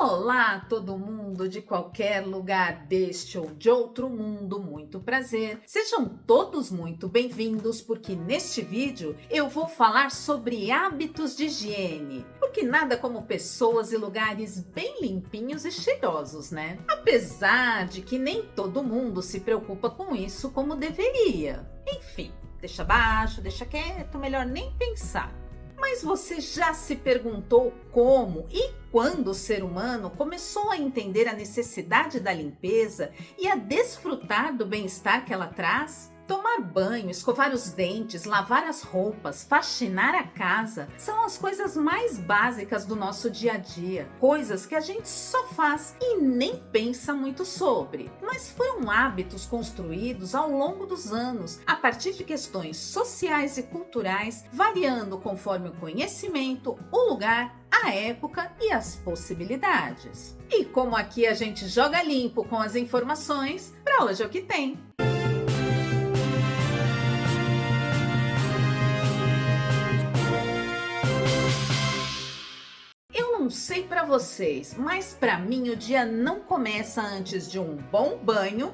Olá, todo mundo de qualquer lugar deste ou de outro mundo, muito prazer. Sejam todos muito bem-vindos, porque neste vídeo eu vou falar sobre hábitos de higiene. Porque nada como pessoas e lugares bem limpinhos e cheirosos, né? Apesar de que nem todo mundo se preocupa com isso como deveria. Enfim, deixa baixo, deixa quieto, melhor nem pensar. Mas você já se perguntou como e quando o ser humano começou a entender a necessidade da limpeza e a desfrutar do bem-estar que ela traz? Tomar banho, escovar os dentes, lavar as roupas, faxinar a casa são as coisas mais básicas do nosso dia a dia. Coisas que a gente só faz e nem pensa muito sobre. Mas foram hábitos construídos ao longo dos anos, a partir de questões sociais e culturais, variando conforme o conhecimento, o lugar, a época e as possibilidades. E como aqui a gente joga limpo com as informações, para hoje é o que tem. Não sei para vocês, mas para mim o dia não começa antes de um bom banho.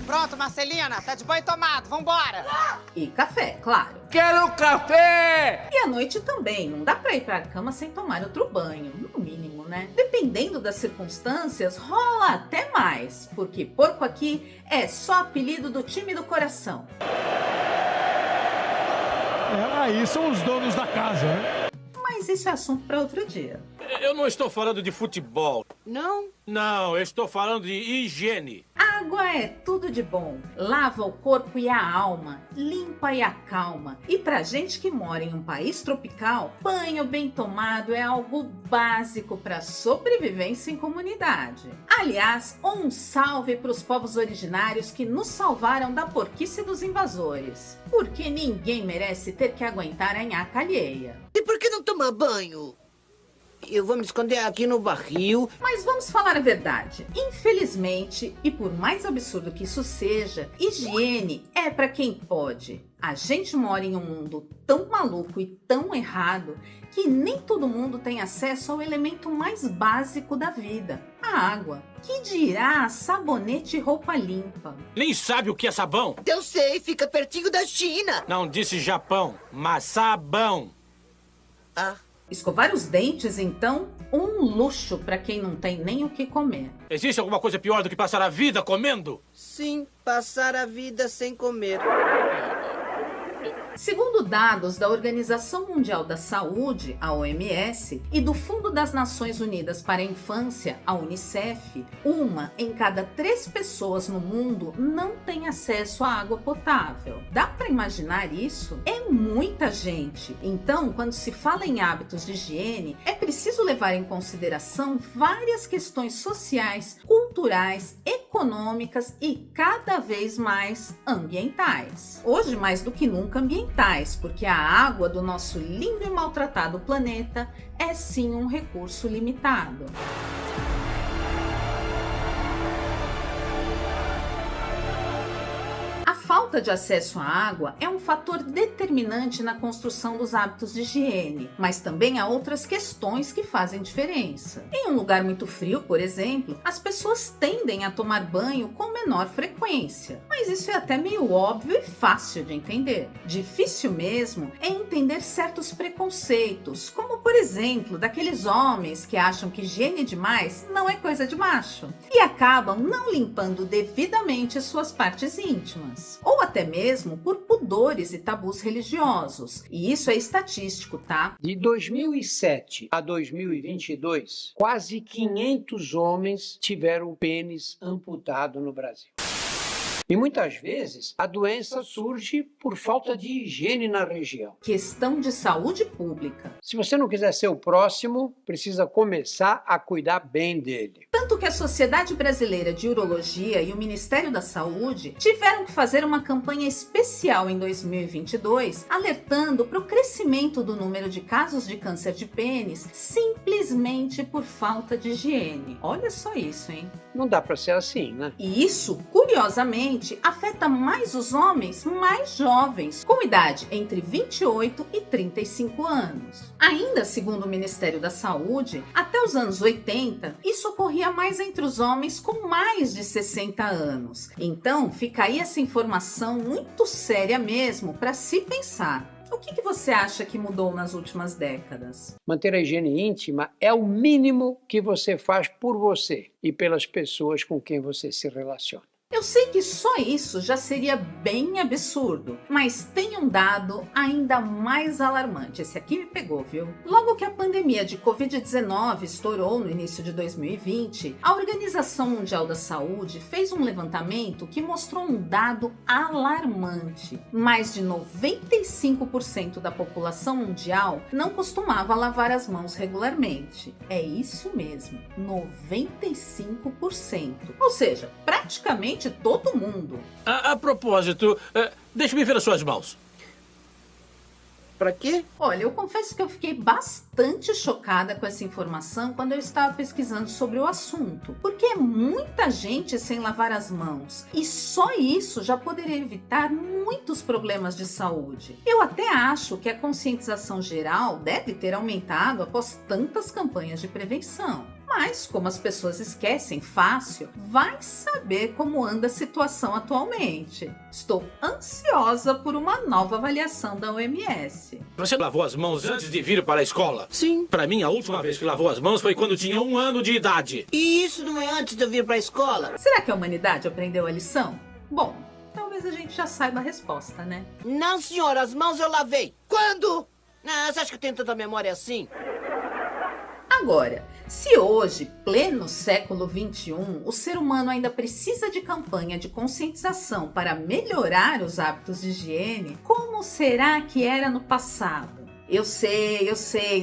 Pronto, Marcelina, tá de banho tomado, vambora! E café, claro. Quero café! E à noite também, não dá para ir para a cama sem tomar outro banho, no mínimo, né? Dependendo das circunstâncias, rola até mais, porque porco aqui é só apelido do time do coração. Aí são os donos da casa, né? Mas isso é assunto para outro dia. Eu não estou falando de futebol. Não? Não, eu estou falando de higiene. Água é tudo de bom. Lava o corpo e a alma, limpa e acalma. E pra gente que mora em um país tropical, banho bem tomado é algo básico para sobrevivência em comunidade. Aliás, um salve para os povos originários que nos salvaram da porquice dos invasores. Porque ninguém merece ter que aguentar a nhaca alheia. E por que não tomar banho? Eu vou me esconder aqui no barril. Mas vamos falar a verdade. Infelizmente, e por mais absurdo que isso seja, higiene é para quem pode. A gente mora em um mundo tão maluco e tão errado que nem todo mundo tem acesso ao elemento mais básico da vida, a água. Que dirá sabonete e roupa limpa? Nem sabe o que é sabão? Eu sei, fica pertinho da China. Não disse Japão, mas sabão. Ah. Escovar os dentes, então, um luxo para quem não tem nem o que comer. Existe alguma coisa pior do que passar a vida comendo? Sim, passar a vida sem comer. Segundo dados da Organização Mundial da Saúde, a OMS, e do Fundo das Nações Unidas para a Infância, a UNICEF, 1 em cada 3 pessoas no mundo não tem acesso à água potável. Dá para imaginar isso? É muita gente. Então, quando se fala em hábitos de higiene, é preciso levar em consideração várias questões sociais, culturais, econômicas e cada vez mais ambientais. Hoje, mais do que nunca, ambientais, porque a água do nosso lindo e maltratado planeta é sim um recurso limitado. A falta de acesso à água é um fator determinante na construção dos hábitos de higiene, mas também há outras questões que fazem diferença. Em um lugar muito frio, por exemplo, as pessoas tendem a tomar banho com menor frequência, mas isso é até meio óbvio e fácil de entender. Difícil mesmo é entender certos preconceitos, como por exemplo, daqueles homens que acham que higiene demais não é coisa de macho e acabam não limpando devidamente suas partes íntimas. Ou até mesmo por pudores e tabus religiosos. E isso é estatístico, tá? De 2007 a 2022, quase 500 homens tiveram o pênis amputado no Brasil. E muitas vezes a doença surge por falta de higiene na região. Questão de saúde pública. Se você não quiser ser o próximo, precisa começar a cuidar bem dele. Tanto que a Sociedade Brasileira de Urologia e o Ministério da Saúde tiveram que fazer uma campanha especial em 2022, alertando para o crescimento do número de casos de câncer de pênis simplesmente por falta de higiene. Olha só isso, hein? Não dá para ser assim, né? E isso, curiosamente, Curiosamente, afeta mais os homens mais jovens, com idade entre 28 e 35 anos. Ainda segundo o Ministério da Saúde, até os anos 80, isso ocorria mais entre os homens com mais de 60 anos. Então, fica aí essa informação muito séria mesmo para se pensar. O que você acha que mudou nas últimas décadas? Manter a higiene íntima é o mínimo que você faz por você e pelas pessoas com quem você se relaciona. Eu sei que só isso já seria bem absurdo, mas tem um dado ainda mais alarmante. Esse aqui me pegou, viu? Logo que a pandemia de Covid-19 estourou no início de 2020, a Organização Mundial da Saúde fez um levantamento que mostrou um dado alarmante. Mais de 95% da população mundial não costumava lavar as mãos regularmente. É isso mesmo, 95%. Ou seja, praticamente todo mundo. A propósito, deixe-me ver as suas mãos. Pra quê? Olha, eu confesso que eu fiquei bastante chocada com essa informação quando eu estava pesquisando sobre o assunto, porque é muita gente sem lavar as mãos e só isso já poderia evitar muitos problemas de saúde. Eu até acho que a conscientização geral deve ter aumentado após tantas campanhas de prevenção. Mas, como as pessoas esquecem fácil, vai saber como anda a situação atualmente. Estou ansiosa por uma nova avaliação da OMS. Você lavou as mãos antes de vir para a escola? Sim. Para mim, a última vez que lavou as mãos foi quando tinha 1 ano de idade. E isso não é antes de eu vir pra escola? Será que a humanidade aprendeu a lição? Bom, talvez a gente já saiba a resposta, né? Não, senhora, as mãos eu lavei. Quando? Ah, você acha que eu tenho tanta memória assim? Agora, se hoje, pleno século XXI, o ser humano ainda precisa de campanha de conscientização para melhorar os hábitos de higiene, como será que era no passado? Eu sei,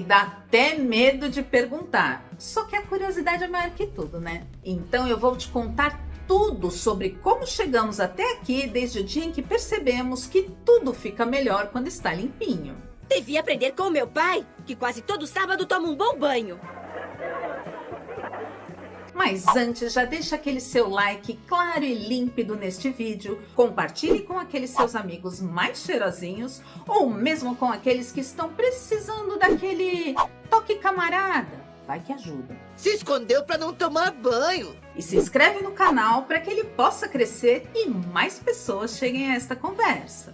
dá até medo de perguntar. Só que a curiosidade é maior que tudo, né? Então eu vou te contar tudo sobre como chegamos até aqui desde o dia em que percebemos que tudo fica melhor quando está limpinho. Devia aprender com o meu pai, que quase todo sábado toma um bom banho. Mas antes, já deixa aquele seu like claro e límpido neste vídeo, compartilhe com aqueles seus amigos mais cheirosinhos ou mesmo com aqueles que estão precisando daquele toque camarada. Vai que ajuda. Se escondeu pra não tomar banho. E se inscreve no canal para que ele possa crescer e mais pessoas cheguem a esta conversa.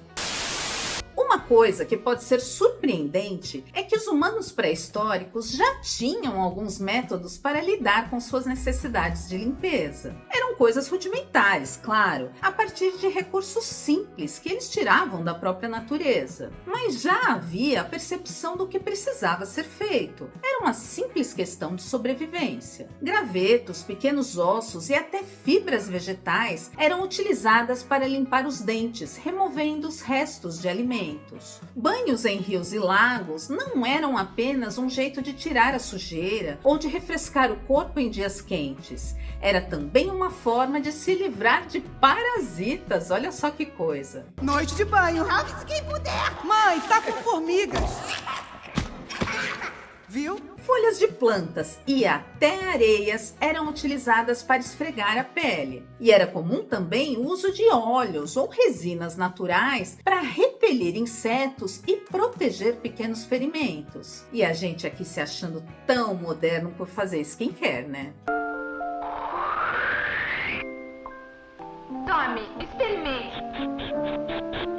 Uma coisa que pode ser surpreendente é que os humanos pré-históricos já tinham alguns métodos para lidar com suas necessidades de limpeza. Eram coisas rudimentares, claro, a partir de recursos simples que eles tiravam da própria natureza. Mas já havia a percepção do que precisava ser feito. Era uma simples questão de sobrevivência. Gravetos, pequenos ossos e até fibras vegetais eram utilizadas para limpar os dentes, removendo os restos de alimentos. Banhos em rios e lagos não eram apenas um jeito de tirar a sujeira ou de refrescar o corpo em dias quentes. Era também uma forma de se livrar de parasitas. Olha só que coisa. Noite de banho. Salve-se quem puder. Mãe, tá com formigas. Viu? Folhas de plantas e até areias eram utilizadas para esfregar a pele. E era comum também o uso de óleos ou resinas naturais para repelir insetos e proteger pequenos ferimentos. E a gente aqui se achando tão moderno por fazer skincare, né? Tome, experimente.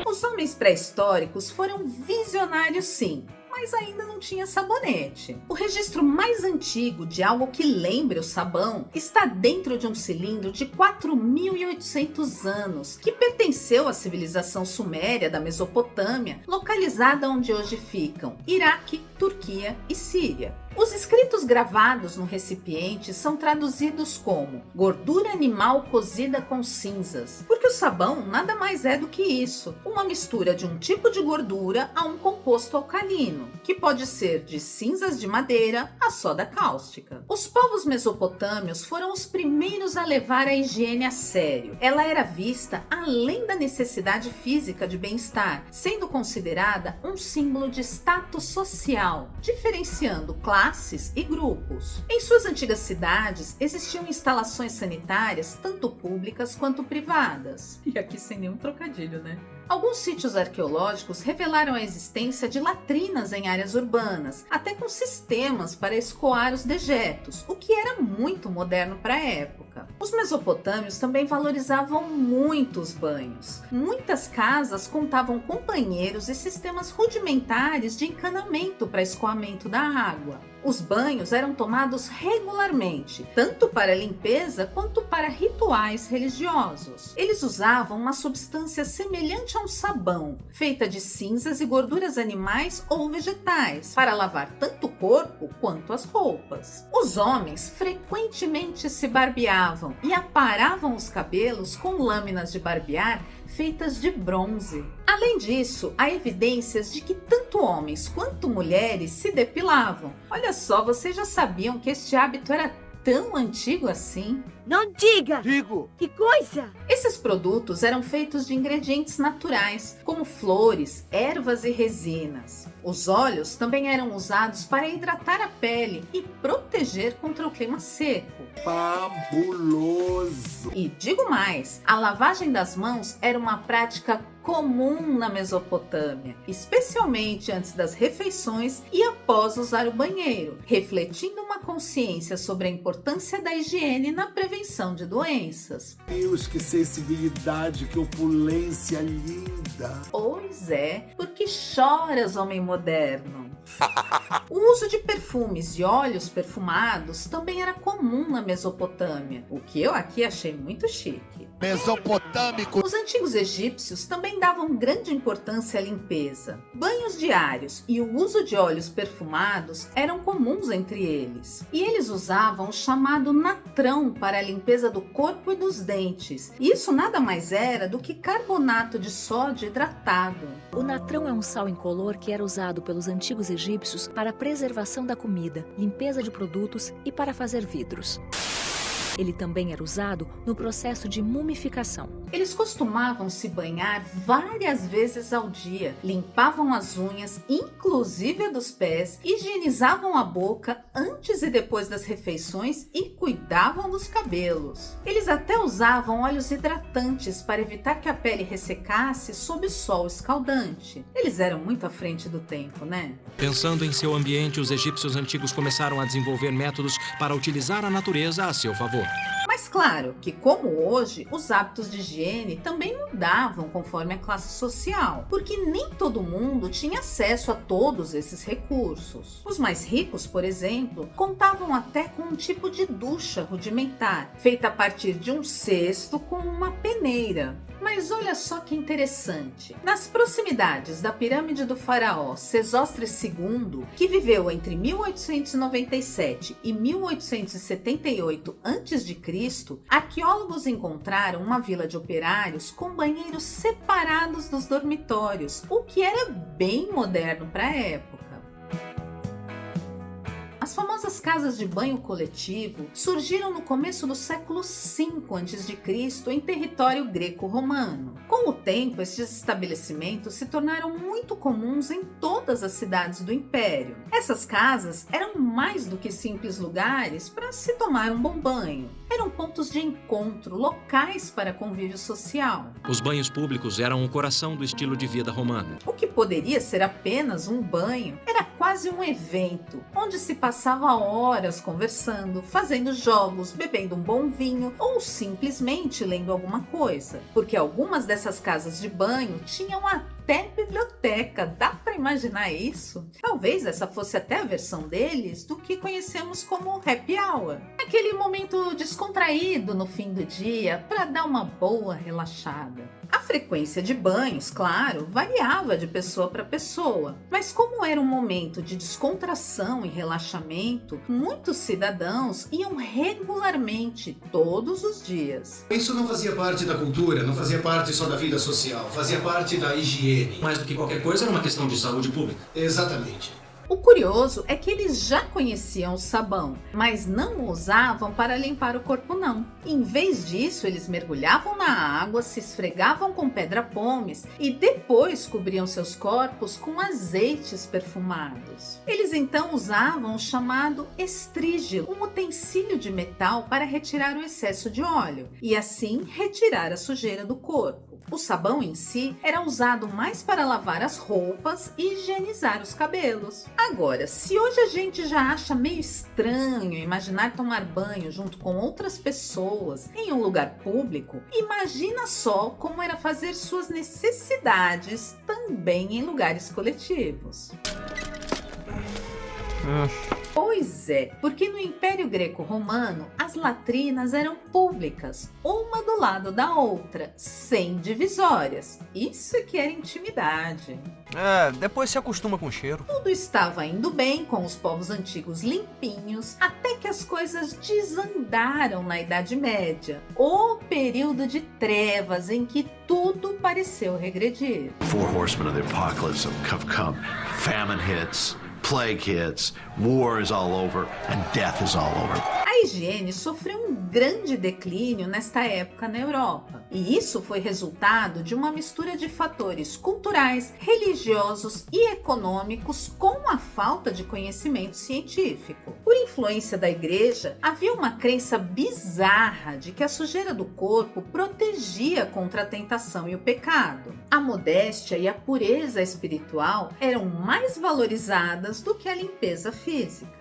Os homens pré-históricos foram visionários, sim, mas ainda não tinha sabonete. O registro mais antigo de algo que lembre o sabão está dentro de um cilindro de 4.800 anos, que pertenceu à civilização suméria da Mesopotâmia, localizada onde hoje ficam Iraque, Turquia e Síria. Os escritos gravados no recipiente são traduzidos como gordura animal cozida com cinzas, porque o sabão nada mais é do que isso, uma mistura de um tipo de gordura a um composto alcalino, que pode ser de cinzas de madeira a soda cáustica. Os povos mesopotâmios foram os primeiros a levar a higiene a sério. Ela era vista além da necessidade física de bem-estar, sendo considerada um símbolo de status social, diferenciando classe classes e grupos. Em suas antigas cidades, existiam instalações sanitárias, tanto públicas quanto privadas. E aqui sem nenhum trocadilho, né? Alguns sítios arqueológicos revelaram a existência de latrinas em áreas urbanas, até com sistemas para escoar os dejetos, o que era muito moderno para a época. Os mesopotâmios também valorizavam muito os banhos. Muitas casas contavam com banheiros e sistemas rudimentares de encanamento para escoamento da água. Os banhos eram tomados regularmente, tanto para limpeza quanto para rituais religiosos. Eles usavam uma substância semelhante a um sabão, feita de cinzas e gorduras animais ou vegetais, para lavar tanto o corpo quanto as roupas. Os homens frequentemente se barbeavam e aparavam os cabelos com lâminas de barbear feitas de bronze. Além disso, há evidências de que tanto homens quanto mulheres se depilavam. Olha só, vocês já sabiam que este hábito era tão antigo assim? Não diga! Digo. Que coisa! Esses produtos eram feitos de ingredientes naturais, como flores, ervas e resinas. Os óleos também eram usados para hidratar a pele e proteger contra o clima seco. Fabuloso. E digo mais, a lavagem das mãos era uma prática comum na Mesopotâmia, especialmente antes das refeições e após usar o banheiro, refletindo uma consciência sobre a importância da higiene na prevenção de doenças. Deus, que sensibilidade, que opulência linda. Pois é, porque choras, homem moderno. O uso de perfumes e óleos perfumados também era comum na Mesopotâmia, o que eu aqui achei muito chique. Mesopotâmico. Os antigos egípcios também davam grande importância à limpeza. Banhos diários e o uso de óleos perfumados eram comuns entre eles. E eles usavam o chamado natrão para a limpeza do corpo e dos dentes. E isso nada mais era do que carbonato de sódio hidratado. O natrão é um sal incolor que era usado pelos antigos egípcios para a preservação da comida, limpeza de produtos e para fazer vidros. Ele também era usado no processo de mumificação. Eles costumavam se banhar várias vezes ao dia, limpavam as unhas, inclusive a dos pés, higienizavam a boca antes e depois das refeições e cuidavam dos cabelos. Eles até usavam óleos hidratantes para evitar que a pele ressecasse sob o sol escaldante. Eles eram muito à frente do tempo, né? Pensando em seu ambiente, os egípcios antigos começaram a desenvolver métodos para utilizar a natureza a seu favor. Mas claro que, como hoje, os hábitos de higiene também mudavam conforme a classe social, porque nem todo mundo tinha acesso a todos esses recursos. Os mais ricos, por exemplo, contavam até com um tipo de ducha rudimentar, feita a partir de um cesto com uma peneira. Mas olha só que interessante. Nas proximidades da pirâmide do faraó Sesostris II, que viveu entre 1897 e 1878 a.C., arqueólogos encontraram uma vila de operários com banheiros separados dos dormitórios, o que era bem moderno para a época. As famosas casas de banho coletivo surgiram no começo do século V a.C. em território greco-romano. Com o tempo, estes estabelecimentos se tornaram muito comuns em todas as cidades do Império. Essas casas eram mais do que simples lugares para se tomar um bom banho. Eram pontos de encontro, locais para convívio social. Os banhos públicos eram o coração do estilo de vida romano. O que poderia ser apenas um banho era quase um evento, onde se passava horas conversando, fazendo jogos, bebendo um bom vinho ou simplesmente lendo alguma coisa. Porque algumas dessas casas de banho tinham até biblioteca. Dá para imaginar isso? Talvez essa fosse até a versão deles do que conhecemos como happy hour. Aquele momento descontraído no fim do dia para dar uma boa relaxada. A frequência de banhos, claro, variava de pessoa para pessoa, mas como era um momento de descontração e relaxamento, muitos cidadãos iam regularmente, todos os dias. Isso não fazia parte da cultura, não fazia parte só da vida social, fazia parte da higiene. Mais do que qualquer coisa, era uma questão de saúde pública. Exatamente. O curioso é que eles já conheciam o sabão, mas não o usavam para limpar o corpo não. Em vez disso, eles mergulhavam na água, se esfregavam com pedra-pomes e depois cobriam seus corpos com azeites perfumados. Eles então usavam o chamado estrígilo, um utensílio de metal para retirar o excesso de óleo e assim retirar a sujeira do corpo. O sabão em si era usado mais para lavar as roupas e higienizar os cabelos. Agora, se hoje a gente já acha meio estranho imaginar tomar banho junto com outras pessoas em um lugar público, imagina só como era fazer suas necessidades também em lugares coletivos. Pois é, porque no Império Greco-Romano as latrinas eram públicas, uma do lado da outra, sem divisórias. Isso é que era intimidade. Depois se acostuma com o cheiro. Tudo estava indo bem com os povos antigos limpinhos, até que as coisas desandaram na Idade Média, o período de trevas em que tudo pareceu regredir. Four horsemen of the apocalypse have come. Famine hits. Plague hits, war is all over, and death is all over. A higiene sofreu um grande declínio nesta época na Europa. E isso foi resultado de uma mistura de fatores culturais, religiosos e econômicos com a falta de conhecimento científico. Por influência da igreja, havia uma crença bizarra de que a sujeira do corpo protegia contra a tentação e o pecado. A modéstia e a pureza espiritual eram mais valorizadas do que a limpeza física.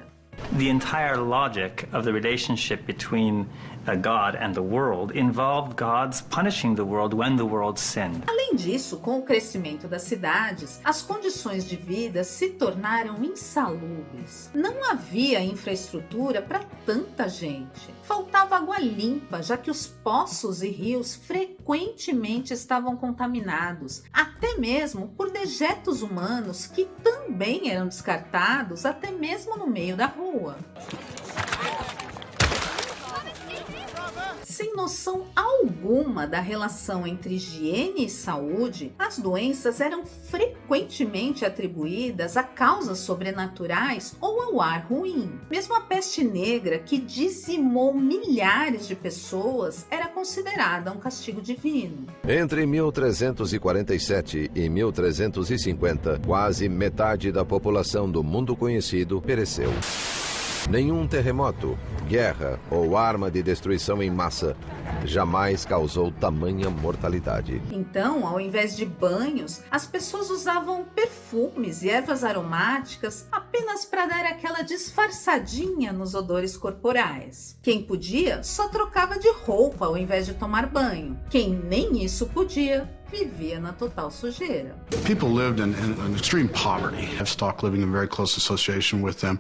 The entire logic of the relationship between God and the world involved God's punishing the world when the world sinned. Além disso, com o crescimento das cidades, as condições de vida se tornaram insalubres. Não havia infraestrutura para tanta gente. Faltava água limpa, já que os poços e rios frequentemente estavam contaminados, até mesmo por dejetos humanos que também eram descartados até mesmo no meio da rua. Sem noção alguma da relação entre higiene e saúde, as doenças eram frequentemente atribuídas a causas sobrenaturais ou ao ar ruim. Mesmo a peste negra, que dizimou milhares de pessoas, era considerada um castigo divino. Entre 1347 e 1350, quase metade da população do mundo conhecido pereceu. Nenhum terremoto, guerra ou arma de destruição em massa jamais causou tamanha mortalidade. Então, ao invés de banhos, as pessoas usavam perfumes e ervas aromáticas apenas para dar aquela disfarçadinha nos odores corporais. Quem podia, só trocava de roupa ao invés de tomar banho. Quem nem isso podia, vivia na total sujeira. People lived in extreme poverty. Livestock living in very close association with them.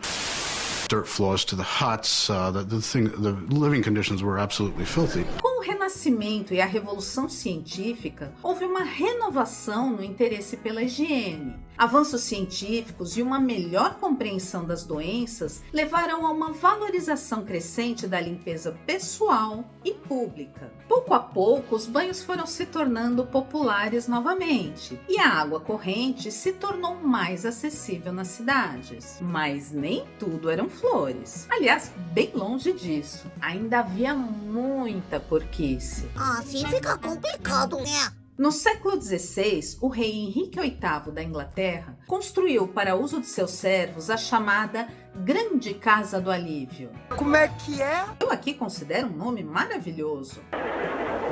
Dirt floors to the huts. The living conditions were absolutely filthy. Com o Renascimento e a Revolução Científica, houve uma renovação no interesse pela higiene. Avanços científicos e uma melhor compreensão das doenças levaram a uma valorização crescente da limpeza pessoal e pública. Pouco a pouco, os banhos foram se tornando populares novamente e a água corrente se tornou mais acessível nas cidades. Mas nem tudo eram flores. Aliás, bem longe disso. Ainda havia muita porquice. Assim fica complicado, né? No século XVI, o rei Henrique VIII da Inglaterra construiu para uso de seus servos a chamada Grande Casa do Alívio. Como é que é? Eu aqui considero um nome maravilhoso.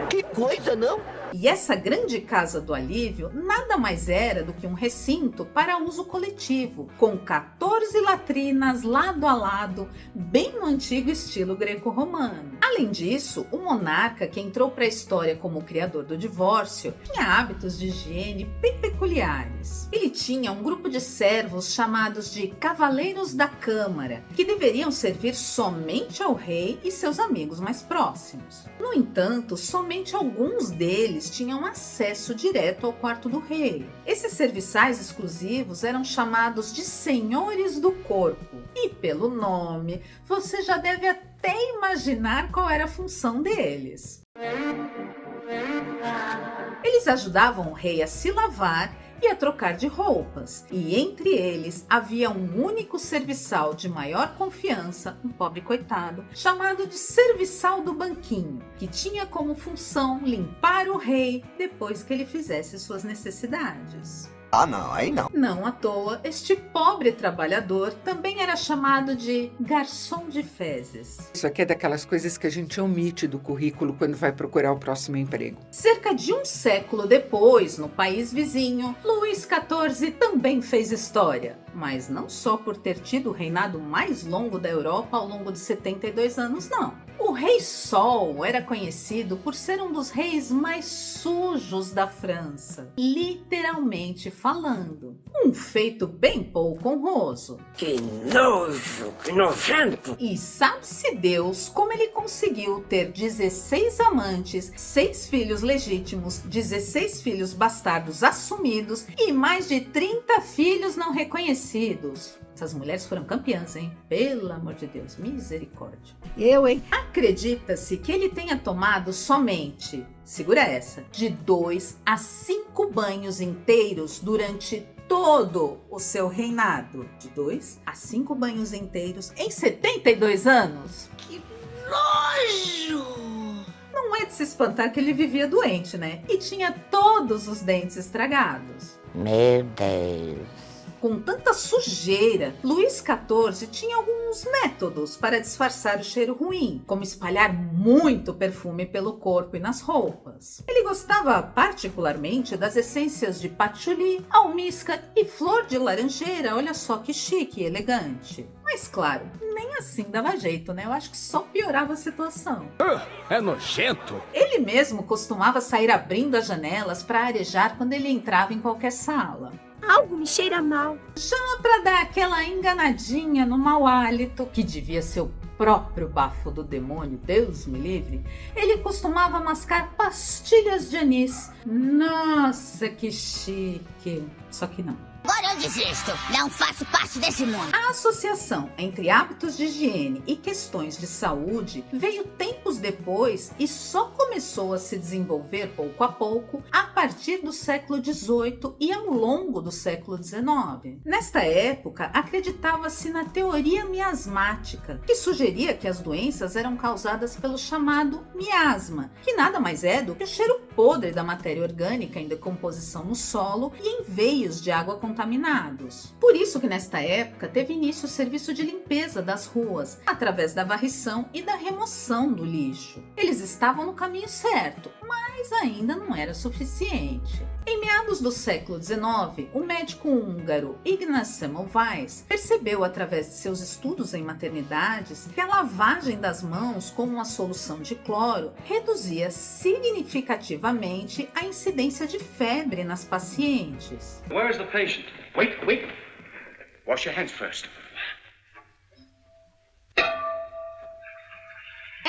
Que coisa, não? E essa Grande Casa do Alívio nada mais era do que um recinto para uso coletivo, com 14 latrinas lado a lado, bem no antigo estilo greco-romano. Além disso, o monarca, que entrou para a história como o criador do divórcio, tinha hábitos de higiene bem peculiares. Ele tinha um grupo de servos chamados de Cavaleiros da Câmara, que deveriam servir somente ao rei e seus amigos mais próximos. No entanto, somente alguns deles tinham acesso direto ao quarto do rei. Esses serviçais exclusivos eram chamados de Senhores do Corpo. E pelo nome, você já deve até imaginar qual era a função deles. Eles ajudavam o rei a se lavar e a trocar de roupas. E entre eles havia um único serviçal de maior confiança, um pobre coitado, chamado de serviçal do banquinho, que tinha como função limpar o rei depois que ele fizesse suas necessidades. Ah, não, aí não. Não à toa, este pobre trabalhador também era chamado de garçom de fezes. Isso aqui é daquelas coisas que a gente omite do currículo quando vai procurar o próximo emprego. Cerca de um século depois, no país vizinho, Luís XIV também fez história. Mas não só por ter tido o reinado mais longo da Europa ao longo de 72 anos, não. O Rei Sol era conhecido por ser um dos reis mais sujos da França, literalmente falando. Um feito bem pouco honroso. Que nojo, que nojento! E sabe-se Deus como ele conseguiu ter 16 amantes, 6 filhos legítimos, 16 filhos bastardos assumidos e mais de 30 filhos não reconhecidos. Essas mulheres foram campeãs, hein? Pelo amor de Deus, misericórdia. Eu, hein? Acredita-se que ele tenha tomado somente, segura essa, de 2 a 5 banhos inteiros durante todo o seu reinado. De 2 a 5 banhos inteiros em 72 anos. Que nojo! Não é de se espantar que ele vivia doente, né? E tinha todos os dentes estragados. Meu Deus! Com tanta sujeira, Luís XIV tinha alguns métodos para disfarçar o cheiro ruim, como espalhar muito perfume pelo corpo e nas roupas. Ele gostava particularmente das essências de patchouli, almíscar e flor de laranjeira, olha só que chique e elegante. Mas claro, nem assim dava jeito, né? Eu acho que só piorava a situação. É nojento! Ele mesmo costumava sair abrindo as janelas para arejar quando ele entrava em qualquer sala. Algo me cheira mal. Já para dar aquela enganadinha no mau hálito, que devia ser o próprio bafo do demônio, Deus me livre, ele costumava mascar pastilhas de anis. Nossa, que chique! Só que não. Agora eu desisto. Não faço parte desse mundo. A associação entre hábitos de higiene e questões de saúde veio tempos depois e só começou a se desenvolver pouco a pouco a partir do século XVIII e ao longo do século XIX. Nesta época, acreditava-se na teoria miasmática, que sugeria que as doenças eram causadas pelo chamado miasma, que nada mais é do que o cheiro podre da matéria orgânica em decomposição no solo e em veios de água contaminados. Por isso que nesta época teve início o serviço de limpeza das ruas, através da varrição e da remoção do lixo. Eles estavam no caminho certo, mas ainda não era suficiente. Em meados do século XIX, o médico húngaro Ignaz Semmelweis percebeu através de seus estudos em maternidades que a lavagem das mãos com uma solução de cloro reduzia significativamente a incidência de febre nas pacientes. Where is the patient? Wait. Wash your hands first.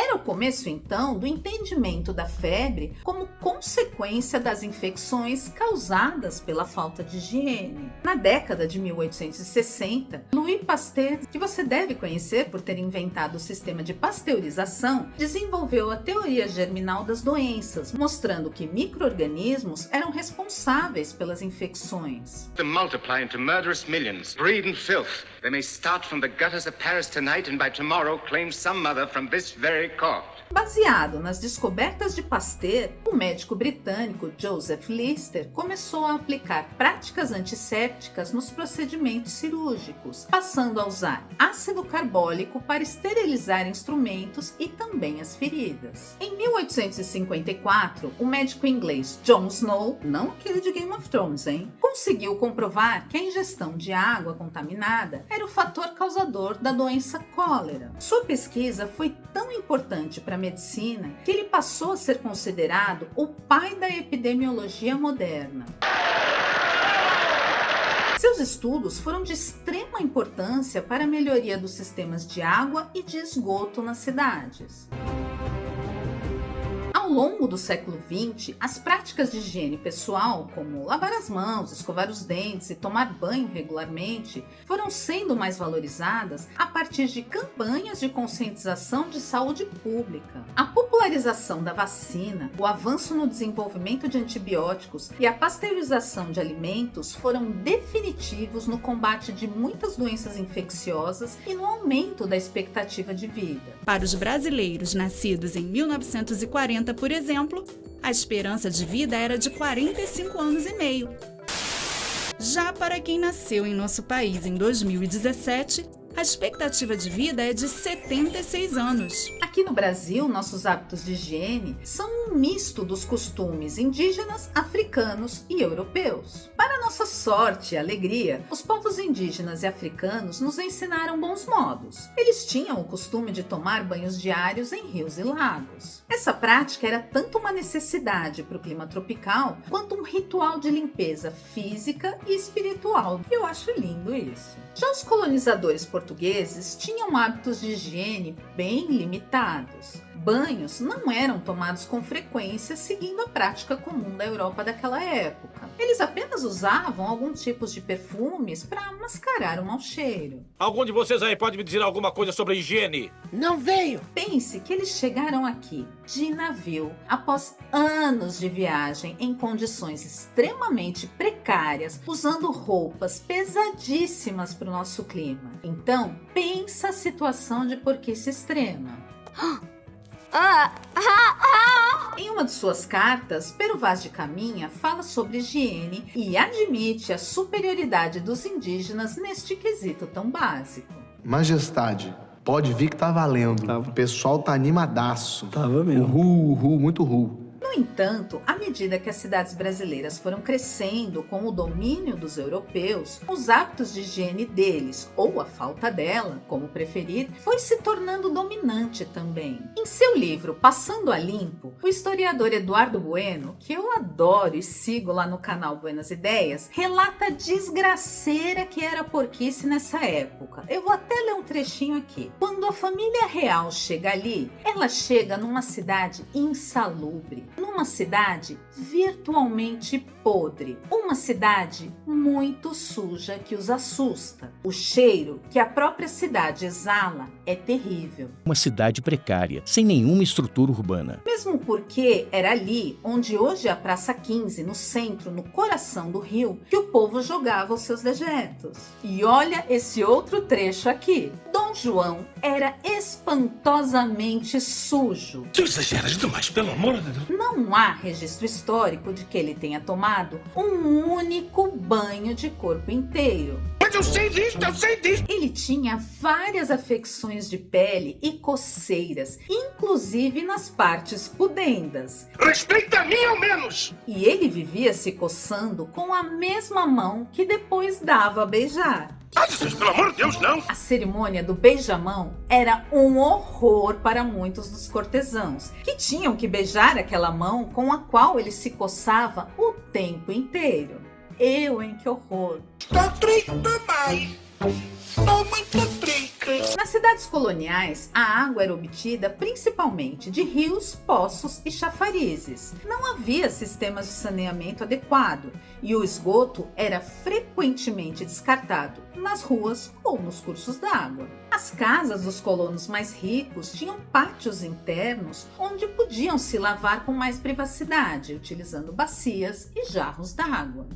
Era o começo, então, do entendimento da febre como consequência das infecções causadas pela falta de higiene. Na década de 1860, Louis Pasteur, que você deve conhecer por ter inventado o sistema de pasteurização, desenvolveu a teoria germinal das doenças, mostrando que micro-organismos eram responsáveis pelas infecções. To multiply into murderous millions, breed in filth. They may start from the gutters of Paris tonight and by tomorrow claim some mother from this very court. Baseado nas descobertas de Pasteur, o médico britânico Joseph Lister começou a aplicar práticas antissépticas nos procedimentos cirúrgicos, passando a usar ácido carbólico para esterilizar instrumentos e também as feridas. Em 1854, o médico inglês John Snow, não aquele de Game of Thrones, conseguiu comprovar que a ingestão de água contaminada era o fator causador da doença cólera. Sua pesquisa foi tão importante para a medicina que ele passou a ser considerado o pai da epidemiologia moderna. Seus estudos foram de extrema importância para a melhoria dos sistemas de água e de esgoto nas cidades. Ao Ao longo do século XX, as práticas de higiene pessoal, como lavar as mãos, escovar os dentes e tomar banho regularmente, foram sendo mais valorizadas a partir de campanhas de conscientização de saúde pública. A popularização da vacina, o avanço no desenvolvimento de antibióticos e a pasteurização de alimentos foram definitivos no combate de muitas doenças infecciosas e no aumento da expectativa de vida. Para os brasileiros nascidos em 1940, por exemplo, a esperança de vida era de 45 anos e meio. Já para quem nasceu em nosso país em 2017, a expectativa de vida é de 76 anos. Aqui no Brasil, nossos hábitos de higiene são um misto dos costumes indígenas, africanos e europeus. Para nossa sorte e alegria, os povos indígenas e africanos nos ensinaram bons modos. Eles tinham o costume de tomar banhos diários em rios e lagos. Essa prática era tanto uma necessidade para o clima tropical, quanto um ritual de limpeza física e espiritual. Eu acho lindo isso. Já os colonizadores portugueses tinham hábitos de higiene bem limitados. Banhos não eram tomados com frequência seguindo a prática comum da Europa daquela época. Eles apenas usavam alguns tipos de perfumes para mascarar o mau cheiro. Algum de vocês aí pode me dizer alguma coisa sobre higiene? Não veio! Pense que eles chegaram aqui de navio após anos de viagem em condições extremamente precárias, usando roupas pesadíssimas para o nosso clima. Então, pensa a situação de porquice extrema. Em uma de suas cartas, Pero Vaz de Caminha fala sobre higiene e admite a superioridade dos indígenas neste quesito tão básico. Majestade, pode vir que tá valendo. O pessoal tá animadaço. Tava mesmo. Muito ru. No entanto, à medida que as cidades brasileiras foram crescendo com o domínio dos europeus, os hábitos de higiene deles, ou a falta dela, como preferir, foi se tornando dominante também. Em seu livro Passando a Limpo, o historiador Eduardo Bueno, que eu adoro e sigo lá no canal Buenas Ideias, relata a desgraceira que era a porquice nessa época. Eu vou até ler um trechinho aqui. Quando a família real chega ali, ela chega numa cidade insalubre, numa cidade virtualmente podre, uma cidade muito suja que os assusta. O cheiro que a própria cidade exala é terrível. Uma cidade precária, sem nenhuma estrutura urbana. Mesmo porque era ali onde hoje é a Praça 15, no centro, no coração do Rio, que o povo jogava os seus dejetos. E olha esse outro trecho aqui. Dom João era espantosamente sujo. Tu exageras demais, pelo amor de Deus. Não há registro histórico de que ele tenha tomado um único banho de corpo inteiro. Mas eu sei disso, eu sei disso! Ele tinha várias afecções de pele e coceiras, inclusive nas partes pudendas. Respeita a mim ao menos! E ele vivia se coçando com a mesma mão que depois dava a beijar. Ah, Jesus, pelo amor de Deus, não! A cerimônia do beijamão era um horror para muitos dos cortesãos, que tinham que beijar aquela mão com a qual ele se coçava o tempo inteiro. Que horror! Tô triste demais! Tô muito triste! Nas cidades coloniais, a água era obtida principalmente de rios, poços e chafarizes. Não havia sistemas de saneamento adequado e o esgoto era frequentemente descartado nas ruas ou nos cursos d'água. As casas dos colonos mais ricos tinham pátios internos onde podiam se lavar com mais privacidade, utilizando bacias e jarros d'água.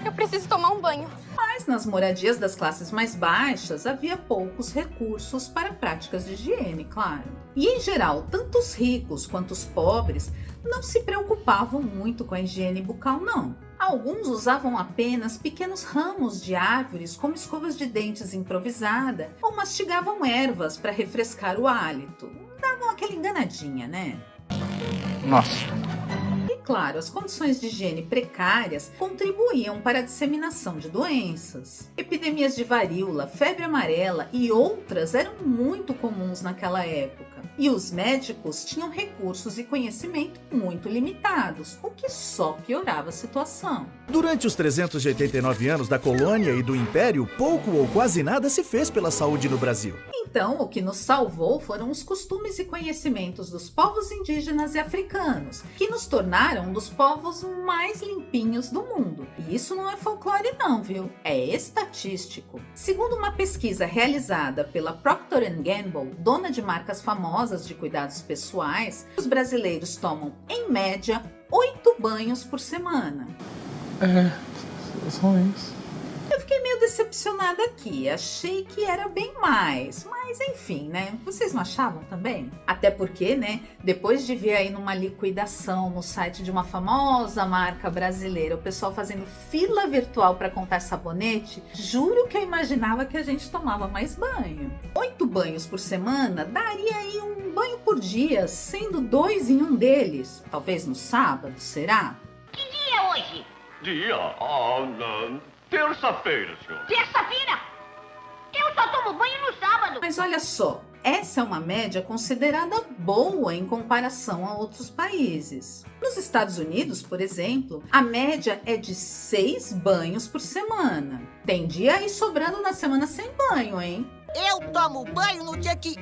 Eu preciso tomar um banho. Mas nas moradias das classes mais baixas havia poucos recursos para práticas de higiene, claro. E em geral, tanto os ricos quanto os pobres não se preocupavam muito com a higiene bucal, não. Alguns usavam apenas pequenos ramos de árvores como escovas de dentes improvisada ou mastigavam ervas para refrescar o hálito. Davam aquela enganadinha, né? Nossa! E claro, as condições de higiene precárias contribuíam para a disseminação de doenças. Epidemias de varíola, febre amarela e outras eram muito comuns naquela época. E os médicos tinham recursos e conhecimento muito limitados, o que só piorava a situação. Durante os 389 anos da colônia e do império, pouco ou quase nada se fez pela saúde no Brasil. Então, o que nos salvou foram os costumes e conhecimentos dos povos indígenas e africanos, que nos tornaram um dos povos mais limpinhos do mundo. E isso não é folclore não, viu? É estatístico. Segundo uma pesquisa realizada pela Procter & Gamble, dona de marcas famosas de cuidados pessoais, os brasileiros tomam, em média, 8 banhos por semana. Só isso. Eu fiquei meio decepcionada aqui, achei que era bem mais, mas enfim, né? Vocês não achavam também? Até porque, né, depois de ver aí numa liquidação no site de uma famosa marca brasileira, o pessoal fazendo fila virtual para comprar sabonete, juro que eu imaginava que a gente tomava mais banho. 8 banhos por semana daria aí um banho por dia, sendo 2 em um deles, talvez no sábado, será? Que dia é hoje? Terça-feira, senhor. Terça-feira? Eu só tomo banho no sábado. Mas olha só, essa é uma média considerada boa em comparação a outros países. Nos Estados Unidos, por exemplo, a média é de 6 banhos por semana. Tem dia aí sobrando na semana sem banho, hein? Eu tomo banho no dia que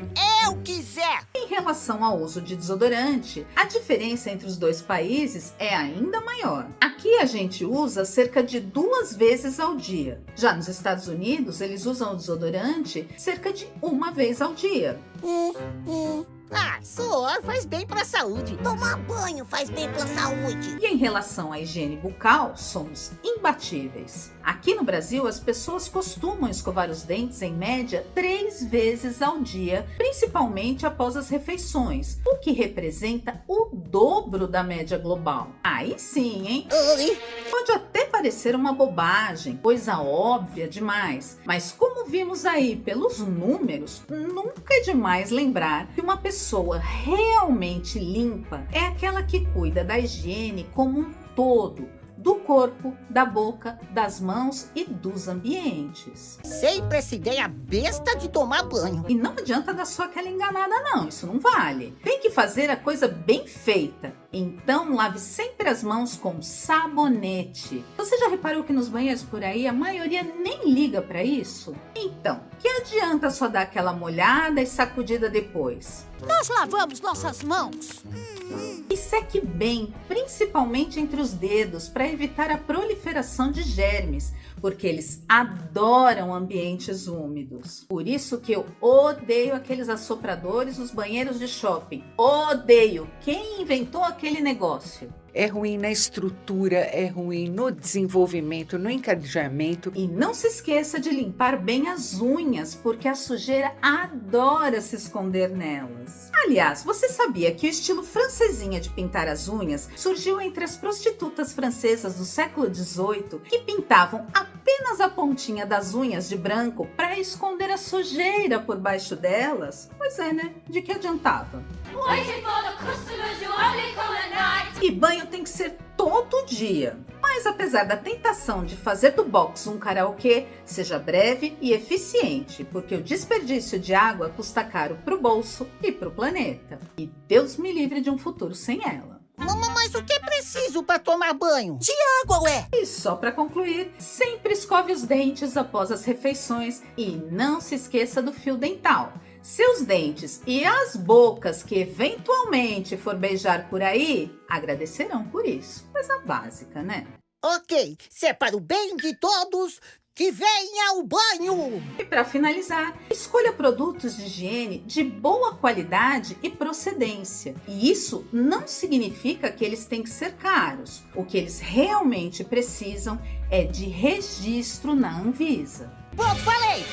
eu quiser. Em relação ao uso de desodorante, a diferença entre os dois países é ainda maior. Aqui a gente usa cerca de 2 vezes ao dia. Já nos Estados Unidos, eles usam o desodorante cerca de 1 vez ao dia. Suor faz bem pra saúde. Tomar banho faz bem pra saúde. E em relação à higiene bucal, somos imbatíveis. Aqui no Brasil, as pessoas costumam escovar os dentes em média 3 vezes ao dia, principalmente após as refeições, o que representa o dobro da média global. Aí sim, hein? Pode até parecer uma bobagem, coisa óbvia demais, mas como vimos aí pelos números, nunca é demais lembrar que uma pessoa realmente limpa é aquela que cuida da higiene como um todo, do corpo, da boca, das mãos e dos ambientes. Sempre essa ideia besta de tomar banho. E não adianta dar só aquela enganada não, isso não vale. Tem que fazer a coisa bem feita. Então lave sempre as mãos com sabonete. Você já reparou que nos banheiros por aí a maioria nem liga para isso? Então, que adianta só dar aquela molhada e sacudida depois? Nós lavamos nossas mãos. E seque bem, principalmente entre os dedos, para evitar a proliferação de germes, porque eles adoram ambientes úmidos. Por isso que eu odeio aqueles assopradores nos banheiros de shopping. Odeio! Quem inventou aquele negócio? É ruim na estrutura, é ruim no desenvolvimento, no encadeamento. E não se esqueça de limpar bem as unhas, porque a sujeira adora se esconder nelas. Aliás, você sabia que o estilo francesinha de pintar as unhas surgiu entre as prostitutas francesas do século XVIII, que pintavam apenas a pontinha das unhas de branco para esconder a sujeira por baixo delas? Pois é, né? De que adiantava? E banho tem que ser todo dia. Mas apesar da tentação de fazer do box um karaokê, seja breve e eficiente, porque o desperdício de água custa caro pro bolso e pro planeta. E Deus me livre de um futuro sem ela. Mas o que é preciso para tomar banho? De água, ué! E só para concluir, sempre escove os dentes após as refeições e não se esqueça do fio dental. Seus dentes e as bocas que eventualmente for beijar por aí, agradecerão por isso. Coisa básica, né? Ok, se é para o bem de todos, que venha o banho! E para finalizar, escolha produtos de higiene de boa qualidade e procedência. E isso não significa que eles têm que ser caros. O que eles realmente precisam é de registro na Anvisa. Pronto, falei!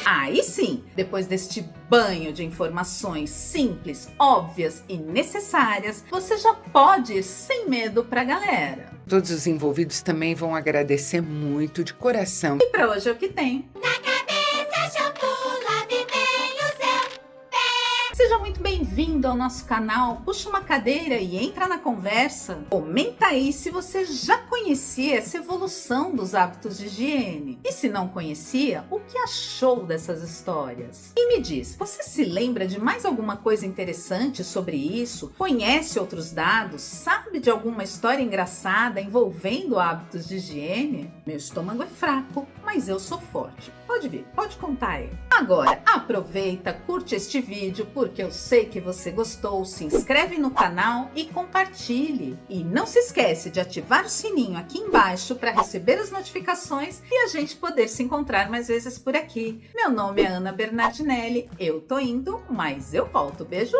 Aí sim, depois deste banho de informações simples, óbvias e necessárias, você já pode ir sem medo pra galera. Todos os envolvidos também vão agradecer muito de coração. E pra hoje é o que tem. Na cabeça, shampoo, lave bem o seu pé. Seja muito bem-vindo ao nosso canal. Puxa uma cadeira e entra na conversa. Comenta aí se você já conhecia essa evolução dos hábitos de higiene. E se não conhecia, o que achou dessas histórias? E me diz, você se lembra de mais alguma coisa interessante sobre isso? Conhece outros dados? Sabe de alguma história engraçada envolvendo hábitos de higiene? Meu estômago é fraco, mas eu sou forte. Pode vir, pode contar aí. Agora, aproveita, curte este vídeo, porque eu sei que você gostou, se inscreve no canal e compartilhe. E não se esquece de ativar o sininho aqui embaixo para receber as notificações e a gente poder se encontrar mais vezes por aqui. Meu nome é Ana Bernardinelli, eu tô indo, mas eu volto. Beijo